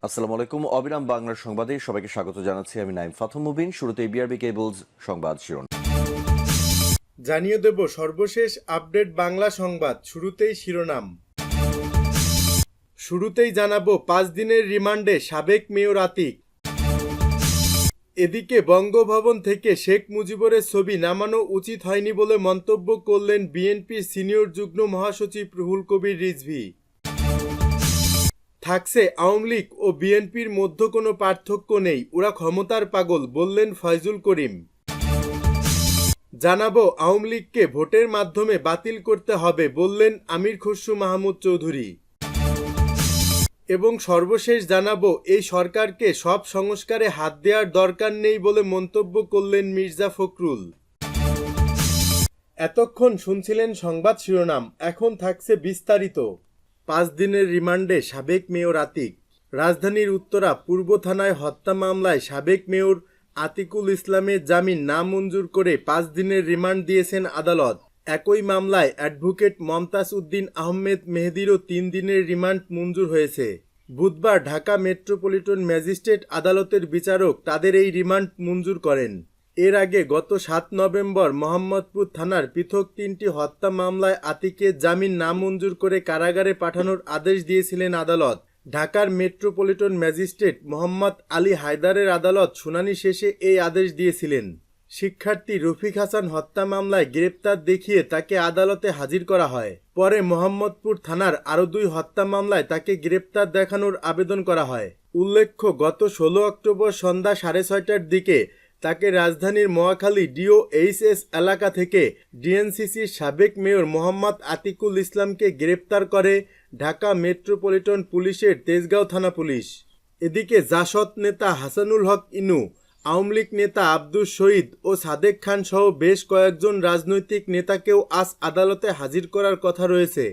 আসসালামু আলাইকুম। অবিরাম বাংলার সংবাদে সবাইকে স্বাগত জানাচ্ছি। আমি নাইম ফাথম মুবিন। শুরুতেই বিআরবি কেবলস সংবাদ শিরোনাম। জানিয়ে দেব সর্বশেষ আপডেট বাংলা সংবাদ। শুরুতেই জানাবো 5 দিনের রিমান্ডে সাবেক মেয়র আতিক। এদিকে বঙ্গভবন থেকে শেখ মুজিবুরের ছবি নামানো উচিত হয়নি বলে মন্তব্য করলেন বিএনপির সিনিয়র যুগ্ম মহাসচিব রুহুল কবির রিজভী। থাকছে আওয়ামী লীগ ও বিএনপির মধ্যে কোনো পার্থক্য নেই, ওরা ক্ষমতার পাগল, বললেন ফয়জুল করিম। জানাবো আওয়ামী লীগকে ভোটের মাধ্যমে বাতিল করতে হবে, বললেন আমির খসরু মাহমুদ চৌধুরী। এবং সর্বশেষ জানাবো এই সরকারকে সব সংস্কারে হাত দেওয়ার দরকার নেই বলে মন্তব্য করলেন মির্জা ফখরুল। এতক্ষণ শুনছিলেন সংবাদ শিরোনাম, এখন থাকছে বিস্তারিত। 5 দিনের রিমান্ডে সাবেক মেয়র আতিক। রাজধানীর উত্তরা পূর্ব থানায় হত্যা মামলায় সাবেক মেয়র আতিকুল ইসলামের জামিন নামঞ্জুর করে 5 দিনের রিমান্ড দিয়েছেন আদালত। একই মামলায় অ্যাডভোকেট মমতাজ উদ্দিন আহমেদ মেহেদিরও 3 দিনের রিমান্ড মঞ্জুর হয়েছে। বুধবার ঢাকা মেট্রোপলিটন ম্যাজিস্ট্রেট আদালতের বিচারক তাদের এই রিমান্ড মঞ্জুর করেন। এর আগে গত 7 নভেম্বর মোহাম্মদপুর থানার পৃথক 3টি হত্যা মামলায় আতিকের জামিন নামঞ্জুর করে কারাগারে পাঠানোর আদেশ দিয়েছিলেন আদালত। ঢাকার মেট্রোপলিটন ম্যাজিস্ট্রেট মোহাম্মদ আলী হায়দারের আদালত শুনানি শেষে এই আদেশ দিয়েছিলেন। শিক্ষার্থী রফিক হাসান হত্যা মামলায় গ্রেপ্তার দেখিয়ে তাকে আদালতে হাজির করা হয়। পরে মোহাম্মদপুর থানার আরও 2 হত্যা মামলায় তাকে গ্রেপ্তার দেখানোর আবেদন করা হয়। উল্লেখ্য, গত 16 অক্টোবর সন্ধ্যা 6:30টার দিকে তাকে রাজধানীর মহাখালী DOHS এলাকা থেকে ডিএনসিসির সাবেক মেয়র মোহাম্মদ আতিকুল ইসলামকে গ্রেপ্তার করে ঢাকা মেট্রোপলিটন পুলিশের তেজগাঁও থানা পুলিশ। এদিকে জাসদ নেতা হাসানুল হক ইনু, আওয়ামী লীগ নেতা আব্দুস শহীদ ও সাদেক খান সহ বেশ কয়েকজন রাজনৈতিক নেতাকেও আজ আদালতে হাজির করার কথা রয়েছে।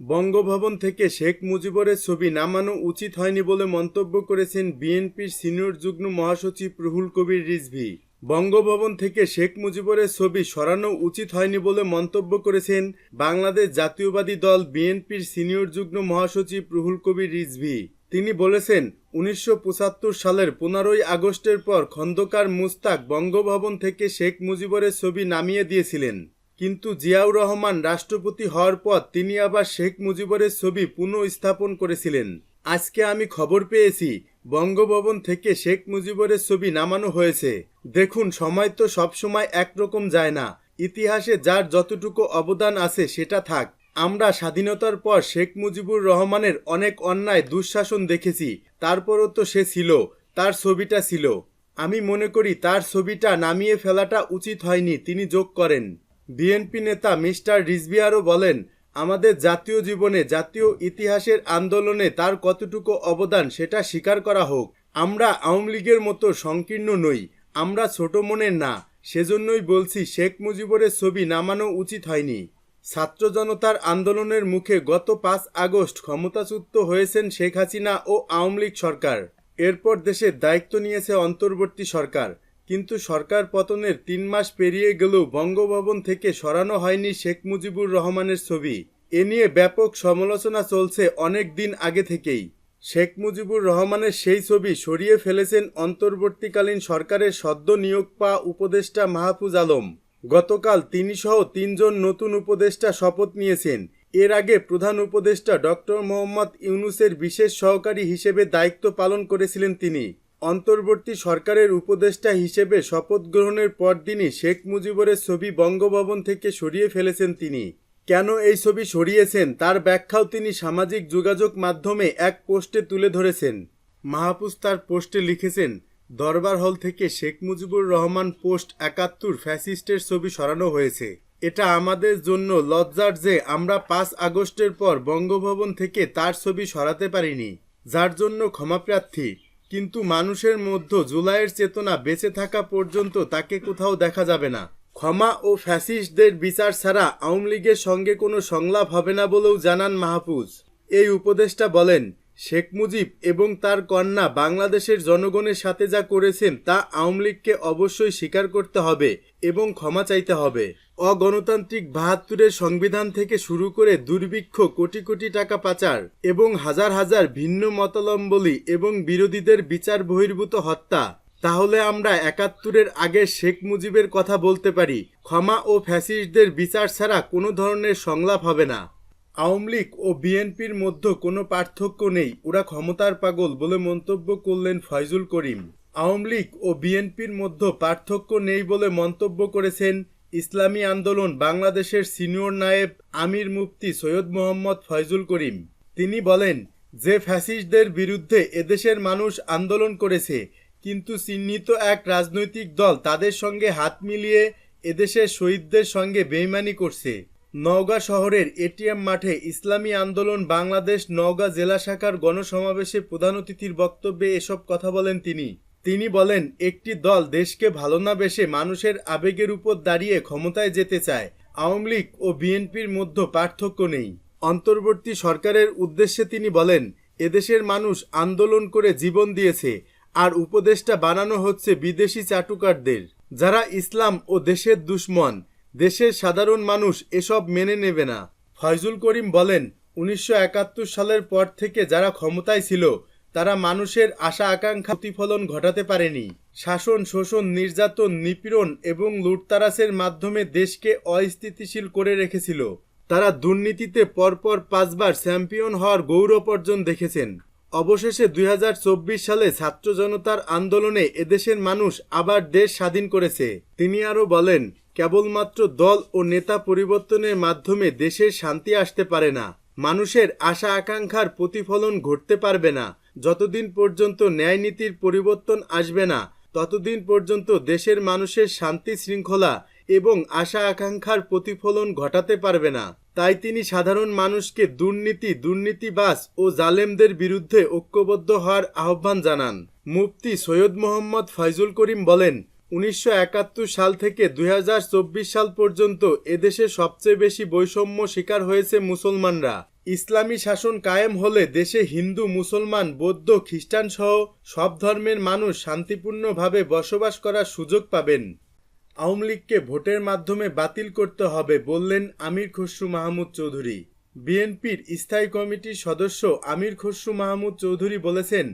বঙ্গভবন থেকে শেখ মুজিবুরের ছবি নামানো উচিত হয়নি বলে মন্তব্য করেছেন বিএনপির সিনিয়র যুগ্ম মহাসচিব রুহুল কবির রিজভী। বঙ্গভবন থেকে শেখ মুজিবুরের ছবি সরানো উচিত হয়নি বলে মন্তব্য করেছেন বাংলাদেশ জাতীয়বাদী দল বিএনপির সিনিয়র যুগ্ম মহাসচিব রুহুল কবির রিজভী। তিনি বলেছেন, 1975 সালের 15ই আগস্টের পর খন্দকার মুস্তাক বঙ্গভবন থেকে শেখ মুজিবুরের ছবি নামিয়ে দিয়েছিলেন, কিন্তু জিয়াউর রহমান রাষ্ট্রপতি হওয়ার পর তিনি আবার শেখ মুজিবুরের ছবি পুনঃস্থাপন করেছিলেন। আজকে আমি খবর পেয়েছি বঙ্গভবন থেকে শেখ মুজিবুরের ছবি নামানো হয়েছে। দেখুন, সময় তো সবসময় একরকম যায় না, ইতিহাসে যার যতটুকু অবদান আছে সেটা থাক। আমরা স্বাধীনতার পর শেখ মুজিবুর রহমানের অনেক অন্যায় দুঃশাসন দেখেছি, তারপরও তো সে ছিল, তার ছবিটা ছিল। আমি মনে করি তার ছবিটা নামিয়ে ফেলাটা উচিত হয়নি, তিনি যোগ করেন। বিএনপি নেতা মিস্টার রিজভী আরও বলেন, আমাদের জাতীয় জীবনে, জাতীয় ইতিহাসের আন্দোলনে তার কতটুকু অবদান সেটা স্বীকার করা হোক। আমরা আওয়ামী লীগের মতো সংকীর্ণ নই, আমরা ছোট মনের না, সেজন্যই বলছি শেখ মুজিবুরের ছবি নামানো উচিত হয়নি। ছাত্র জনতার আন্দোলনের মুখে গত 5 আগস্ট ক্ষমতাচ্যুত হয়েছেন শেখ হাসিনা ও আওয়ামী লীগ সরকার। এরপর দেশের দায়িত্ব নিয়েছে অন্তর্বর্তী সরকার, কিন্তু সরকার পতনের 3 মাস পেরিয়ে গেলেও বঙ্গভবন থেকে সরানো হয়নি শেখ মুজিবুর রহমানের ছবি। এ নিয়ে ব্যাপক সমালোচনা চলছে অনেক দিন আগে থেকেই। শেখ মুজিবুর রহমানের সেই ছবি সরিয়ে ফেলেছেন অন্তর্বর্তীকালীন সরকারের সদ্য নিয়োগ পাওয়া উপদেষ্টা মাহফুজ আলম। গতকাল তিনি সহ 3 জন নতুন উপদেষ্টা শপথ নিয়েছেন। এর আগে প্রধান উপদেষ্টা ডক্টর মোহাম্মদ ইউনূসের বিশেষ সহকারী হিসেবে দায়িত্ব পালন করেছিলেন তিনি। অন্তর্বর্তী সরকারের উপদেষ্টা হিসেবে শপথ গ্রহণের পরদিনই শেখ মুজিবুরের ছবি বঙ্গভবন থেকে সরিয়ে ফেলেছেন তিনি। কেন এই ছবি সরিয়েছেন তার ব্যাখ্যাও তিনি সামাজিক যোগাযোগ মাধ্যমে এক পোস্টে তুলে ধরেছেন। মাহফুজ তার পোস্টে লিখেছেন, দরবার হল থেকে শেখ মুজিবুর রহমান পোস্ট 71 ফ্যাসিস্টের ছবি সরানো হয়েছে। এটা আমাদের জন্য লজ্জার যে আমরা 5 আগস্টের পর বঙ্গভবন থেকে তার ছবি সরাতে পারিনি, যার জন্য ক্ষমাপ্রার্থী। কিন্তু মানুষের মধ্যে জুলাইয়ের চেতনা বেঁচে থাকা পর্যন্ত তাকে কোথাও দেখা যাবে না। ক্ষমা ও ফ্যাসিস্টদের বিচার ছাড়া আওয়ামী লীগের সঙ্গে কোনো সংলাপ হবে না বলেও জানান মাহফুজ। এই উপদেষ্টা বলেন, শেখ মুজিব এবং তার কন্যা বাংলাদেশের জনগণের সাথে যা করেছেন তা আওয়ামী লীগকে অবশ্যই স্বীকার করতে হবে এবং ক্ষমা চাইতে হবে। অগণতান্ত্রিক ৭২-এর সংবিধান থেকে শুরু করে দুর্ভিক্ষ, কোটি কোটি টাকা পাচার এবং হাজার হাজার ভিন্ন মতাবলম্বী এবং বিরোধীদের বিচার বহির্ভূত হত্যা, তাহলে আমরা ৭১-এর আগে শেখ মুজিবের কথা বলতে পারি। ক্ষমা ও ফ্যাসিস্টদের বিচার ছাড়া কোনো ধরনের সংলাপ হবে না। আওয়ামী লীগ ও বিএনপির মধ্যে কোনো পার্থক্য নেই, ওরা ক্ষমতার পাগল বলে মন্তব্য করলেন ফয়জুল করিম। আওয়ামী লীগ ও বিএনপির মধ্যে পার্থক্য নেই বলে মন্তব্য করেছেন ইসলামী আন্দোলন বাংলাদেশের সিনিয়র নায়েব আমির মুফতি সৈয়দ মোহাম্মদ ফয়জুল করিম। তিনি বলেন যে ফ্যাসিস্টদের বিরুদ্ধে এদেশের মানুষ আন্দোলন করেছে, কিন্তু চিহ্নিত এক রাজনৈতিক দল তাদের সঙ্গে হাত মিলিয়ে এদেশের শহীদদের সঙ্গে বেইমানি করছে। নওগাঁ শহরের এটিএম মাঠে ইসলামী আন্দোলন বাংলাদেশ নওগাঁ জেলা শাখার গণসমাবেশে প্রধান অতিথির বক্তব্যে এসব কথা বলেন তিনি বলেন, একটি দল দেশকে ভালো না বেসে মানুষের আবেগের উপর দাঁড়িয়ে ক্ষমতায় যেতে চায়। আওয়ামী লীগ ও বিএনপির মধ্যে পার্থক্য নেই। অন্তর্বর্তী সরকারের উদ্দেশ্যে তিনি বলেন, এদেশের মানুষ আন্দোলন করে জীবন দিয়েছে, আর উপদেষ্টা বানানো হচ্ছে বিদেশি চাটুকারদের, যারা ইসলাম ও দেশের দুশ্মন। দেশের সাধারণ মানুষ এসব মেনে নেবে না। ফয়জুল করিম বলেন, ১৯৭১ সালের পর থেকে যারা ক্ষমতায় ছিল তারা মানুষের আশা আকাঙ্ক্ষা প্রতিফলন ঘটাতে পারেনি। শাসন, শোষণ, নির্যাতন, নিপীড়ন এবং লুটতারাজের মাধ্যমে দেশকে অস্থিতিশীল করে রেখেছিল। তারা দুর্নীতিতে পরপর ৫ বার চ্যাম্পিয়ন হওয়ার গৌরব অর্জন দেখেছেন। অবশেষে ২০২৪ সালে ছাত্র জনতার আন্দোলনে এদেশের মানুষ আবার দেশ স্বাধীন করেছে। তিনি আরও বলেন, কেবলমাত্র দল ও নেতা পরিবর্তনের মাধ্যমে দেশের শান্তি আসতে পারে না, মানুষের আশা আকাঙ্ক্ষার প্রতিফলন ঘটতে পারবে না। যতদিন পর্যন্ত ন্যায় নীতির পরিবর্তন আসবে না, ততদিন পর্যন্ত দেশের মানুষের শান্তি শৃঙ্খলা এবং আশা আকাঙ্ক্ষার প্রতিফলন ঘটাতে পারবে না। তাই তিনি সাধারণ মানুষকে দুর্নীতিবাজ ও জালেমদের বিরুদ্ধে ঐক্যবদ্ধ হওয়ার আহ্বান জানান। মুফতি সৈয়দ মোহাম্মদ ফয়জুল করিম বলেন, ১৯৭১ সাল থেকে ২০২৪ সাল পর্যন্ত এদেশে সবচেয়ে বেশি বৈষম্য শিকার হয়েছে মুসলমানরা। ইসলামী শাসন কায়েম হলে দেশে হিন্দু, মুসলমান, বৌদ্ধ, খ্রিস্টান সহ সব ধর্মের মানুষ শান্তিপূর্ণভাবে বসবাস করার সুযোগ পাবেন। আওয়ামী লীগকে ভোটের মাধ্যমে বাতিল করতে হবে বললেন আমির খসরু মাহমুদ চৌধুরী। বিএনপির স্থায়ী কমিটির সদস্য আমির খসরু মাহমুদ চৌধুরী বলেছেন,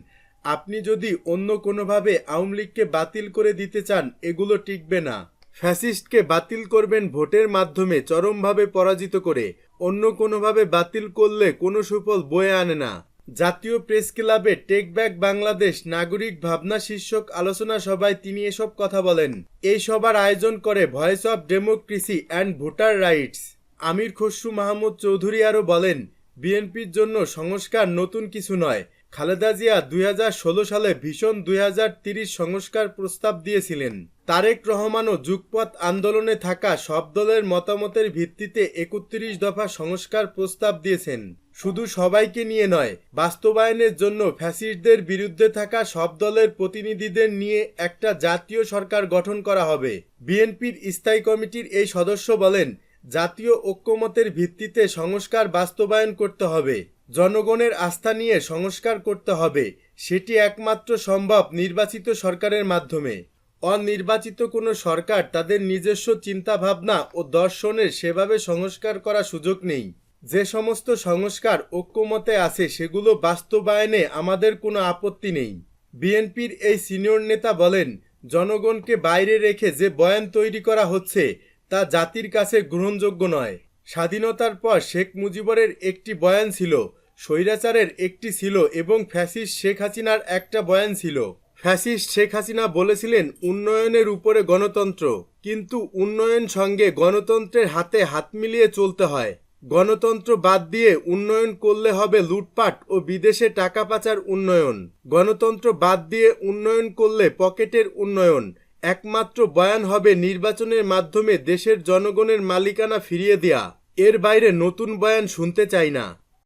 আপনি যদি অন্য কোনোভাবে আওয়ামী লীগকে বাতিল করে দিতে চান, এগুলো টিকবে না। ফ্যাসিস্টকে বাতিল করবেন ভোটের মাধ্যমে চরমভাবে পরাজিত করে, অন্য কোনোভাবে বাতিল করলে কোনো সুফল বয়ে আনে না। জাতীয় প্রেস ক্লাবে টেক ব্যাক বাংলাদেশ নাগরিক ভাবনা শীর্ষক আলোচনা সভায় তিনি এসব কথা বলেন। এই সভার আয়োজন করে voice of democracy and voter rights. Amir Khasru Mahmud Chowdhury আরও বলেন, বিএনপির জন্য সংস্কার নতুন কিছু নয়। খালেদা জিয়া ২০১৬ সালে ভীষণ ২০৩০ সংস্কার প্রস্তাব দিয়েছিলেন। তারেক রহমানও যুগপৎ আন্দোলনে থাকা সব দলের মতামতের ভিত্তিতে ৩১ দফা সংস্কার প্রস্তাব দিয়েছেন। শুধু সবাইকে নিয়ে নয়, বাস্তবায়নের জন্য ফ্যাসিস্টদের বিরুদ্ধে থাকা সব দলের প্রতিনিধিদের নিয়ে একটা জাতীয় সরকার গঠন করা হবে। বিএনপির স্থায়ী কমিটির এই সদস্য বলেন, জাতীয় ঐক্যমতের ভিত্তিতে সংস্কার বাস্তবায়ন করতে হবে। জনগণের আস্থা নিয়ে সংস্কার করতে হবে। সেটি একমাত্র সম্ভব নির্বাচিত সরকারের মাধ্যমে। অনির্বাচিত কোনো সরকার তাদের নিজস্ব চিন্তাভাবনা ও দর্শনের সেভাবে সংস্কার করার সুযোগ নেই। যে সমস্ত সংস্কার ঐক্যমতে আছে সেগুলো বাস্তবায়নে আমাদের কোনো আপত্তি নেই। বিএনপির এই সিনিয়র নেতা বলেন, জনগণকে বাইরে রেখে যে বয়ান তৈরি করা হচ্ছে তা জাতির কাছে গ্রহণযোগ্য নয়। স্বাধীনতার পর শেখ মুজিবরের একটি বয়ান ছিল, স্বৈরাচারের একটি ছিল এবং ফ্যাসিস্ট শেখ হাসিনার একটা বয়ান ছিল। ফ্যাসিস্ট শেখ হাসিনা বলেছিলেন উন্নয়নের উপরে গণতন্ত্র, কিন্তু উন্নয়ন সঙ্গে গণতন্ত্রের হাতে হাত মিলিয়ে চলতে হয়। গণতন্ত্র বাদ দিয়ে উন্নয়ন করলে হবে লুটপাট ও বিদেশে টাকা পাচার উন্নয়ন। গণতন্ত্র বাদ দিয়ে উন্নয়ন করলে পকেটের উন্নয়ন। একমাত্র বয়ান হবে নির্বাচনের মাধ্যমে দেশের জনগণের মালিকানা ফিরিয়ে দেয়া। এর বাইরে নতুন বয়ান শুনতে চাই না।